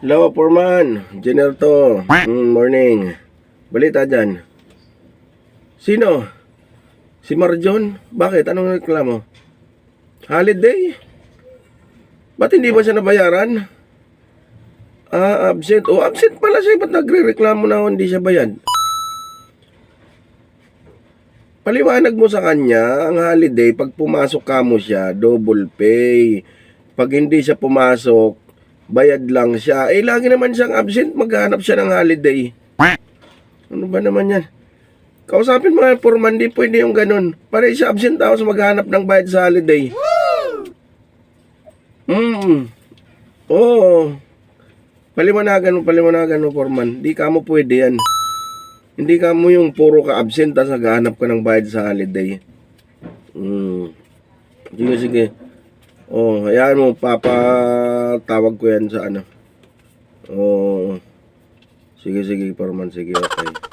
Hello, Foreman. Engineer to. Morning. Balita dyan. Sino? Si Marjon? Bakit? Anong reklamo? Holiday? Ba't hindi ba siya nabayaran? Absent. Absent pala siya. Ba't nagre-reklamo na hindi siya bayad? Paliwanag mo sa kanya, ang holiday, pag pumasok ka mo siya, double pay. Pag hindi siya pumasok, bayad lang siya. Lagi naman siyang absent, maghanap siya ng holiday. Ano ba naman yan? Kausapin mo nga, Foreman, di pwede yung ganun. Para siya absent ako, maghanap ng bayad sa holiday. Oo. Paliwanagan mo, Foreman. Di ka mo pwede yan. Hindi ka mo yung puro ka absent, tapos naghahanap ka ng bayad sa holiday. Sige. Hayaan mo, papatawag ko yan sa ano. Sige, Foreman, sige, okay.